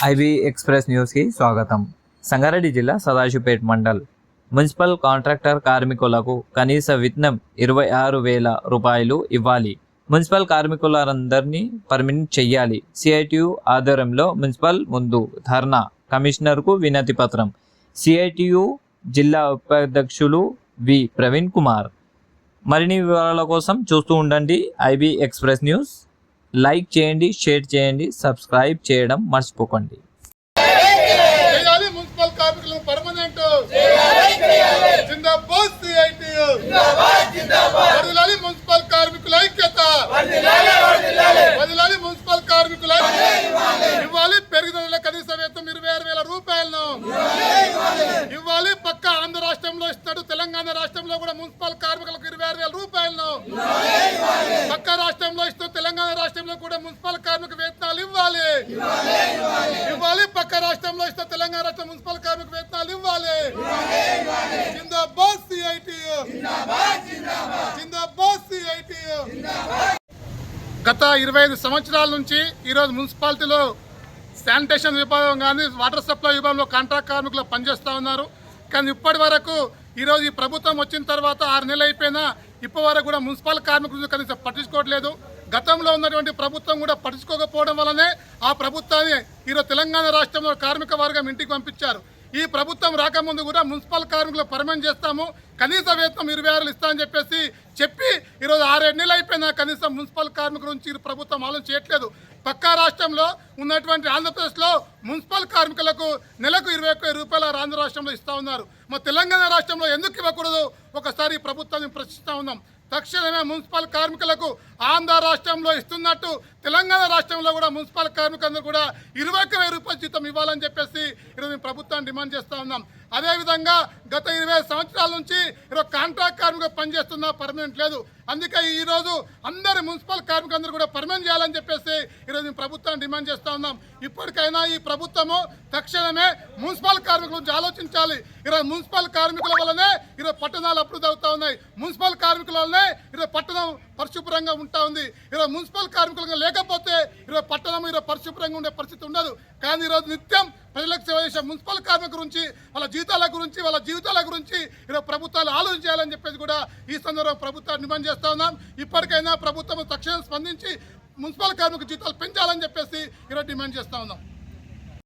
IB express న్యూస్కి స్వాగతం. సంగారెడ్డి జిల్లా సదాశివపేట్ మండల్ మున్సిపల్ కాంట్రాక్టర్ కార్మికులకు కనీస వేతనం 26,000 రూపాయలు ఇవ్వాలి. మున్సిపల్ కార్మికులందరినీ పర్మనెంట్ చేయాలి. సిఐటియు ఆధ్వర్యంలో మున్సిపల్ ముందు ధర్నా. కమిషనర్కు వినతి పత్రం. సిఐటియు జిల్లా ఉపాధ్యక్షులు వి ప్రవీణ్ కుమార్. మరిన్ని వివరాల కోసం చూస్తూ ఉండండి ఐబీ ఎక్స్ప్రెస్ న్యూస్. లైక్ చేయండి, షేర్ చేయండి, సబ్స్క్రైబ్ చేయడం మర్చిపోకండి. మున్సిపల్ కార్మికులను పర్మనెంట్ జిందాబాద్ సిఐటియు వర్ధిల్లాలి మున్సిపల్ కార్మికుల ఐక్యత వర్ధిల్లాలి మున్సిపల్ కార్మికుల ఇవ్వాలి పెరిగిన కనీస వేతనం 26,000 రూపాయలను ఇవ్వాలి. పక్క ఆంధ్ర రాష్ట్రంలో ఇస్తాడు, తెలంగాణ రాష్ట్రంలో కూడా మున్సిపల్ కార్మికులకు 26,000 రూపాయలను పక్క రాష్ట్రంలో ఇస్తూ తెలంగాణ రాష్ట్రంలో కూడా మున్సిపల్ కార్మిక వేతనాలు ఇవ్వాలి. పక్క రాష్ట్రంలో ఇస్తూ తెలంగాణ రాష్ట్రం మున్సిపల్ కార్మిక వేతనాలు ఇవ్వాలి. జిందాబాద్ సిఐటియు జిందాబాద్ సిఐటియు. గత 25 సంవత్సరాల నుంచి ఈరోజు మున్సిపాలిటీలో శానిటేషన్ విభాగం కానీ వాటర్ సప్లై విభాగంలో కాంట్రాక్ట్ కార్మికులు పనిచేస్తూ ఉన్నారు. కానీ ఇప్పటి వరకు ఈరోజు ఈ ప్రభుత్వం వచ్చిన తర్వాత 6 నెలలు అయిపోయినా ఇప్పటి వరకు కూడా మున్సిపల్ కార్మికులు కనీసం పట్టించుకోవట్లేదు. గతంలో ఉన్నటువంటి ప్రభుత్వం కూడా పట్టించుకోకపోవడం వల్లనే ఆ ప్రభుత్వాన్ని ఈరోజు తెలంగాణ రాష్ట్రంలో కార్మిక వర్గం ఇంటికి పంపించారు. ఈ ప్రభుత్వం రాకముందు కూడా మున్సిపల్ కార్మికులు పర్మనెంట్ చేస్తాము, కనీస వేతనం 26,000 ఇస్తామని చెప్పి ఈరోజు 6-7 నెలలు అయిపోయినా కనీసం మున్సిపల్ కార్మికుల నుంచి ఈ ప్రభుత్వం ఆలోచన చేయట్లేదు. పక్కా రాష్ట్రంలో ఉన్నటువంటి ఆంధ్రప్రదేశ్లో మున్సిపల్ కార్మికులకు నెలకు 21,000 రూపాయలు ఆంధ్ర రాష్ట్రంలో ఇస్తూ ఉన్నారు. మా తెలంగాణ రాష్ట్రంలో ఎందుకు ఇవ్వకూడదు ఒకసారి ప్రభుత్వాన్ని ప్రశ్నిస్తూ ఉన్నాం. తక్షణమే మున్సిపల్ కార్మికులకు ఆంధ్ర రాష్ట్రంలో ఇస్తున్నట్టు తెలంగాణ రాష్ట్రంలో కూడా మున్సిపల్ కార్మికులందరూ కూడా 21,000 రూపాయల జీతం ఇవ్వాలని చెప్పేసి ఈరోజు మేము ప్రభుత్వాన్ని డిమాండ్ చేస్తూ ఉన్నాం. అదేవిధంగా గత 20 సంవత్సరాల నుంచి ఈరోజు కాంట్రాక్ట్ కార్మికులు పనిచేస్తున్నా పర్మనెంట్ లేదు. అందుకే ఈరోజు అందరి మున్సిపల్ కార్మికులందరూ కూడా పర్మనెంట్ చేయాలని చెప్పేసి ఈరోజు మేము ప్రభుత్వాన్ని డిమాండ్ చేస్తూ ఉన్నాం. ఇప్పటికైనా ఈ ప్రభుత్వము తక్షణమే మున్సిపల్ కార్మికుల గురించి ఆలోచించాలి. ఈరోజు మున్సిపల్ కార్మికుల వల్లనే ఈరోజు పట్టణాలు అభివృద్ధి అవుతా ఉన్నాయి. మున్సిపల్ కార్మికుల వల్లనే ఈరోజు పట్టణం పరిశుభ్రంగా ఉంటా ఉంది. ఈరోజు మున్సిపల్ కార్మికులుగా లేకపోతే ఈరోజు పట్టణం ఈరోజు పరిశుభ్రంగా ఉండే పరిస్థితి ఉండదు. కానీ ఈరోజు నిత్యం ప్రజలకు సేవ చేసే మున్సిపల్ కార్మికుల గురించి, వాళ్ళ జీవితాల గురించి ఈరోజు ప్రభుత్వాలు ఆలోచించాలని చెప్పేసి కూడా ఈ సందర్భంగా ప్రభుత్వాన్ని డిమాండ్ చేస్తా ఉన్నాం. ఇప్పటికైనా ప్రభుత్వం తక్షణం స్పందించి మున్సిపల్ కార్మిక జీతాలు పెంచాలని చెప్పేసి ఈరోజు డిమాండ్ చేస్తా ఉన్నాం.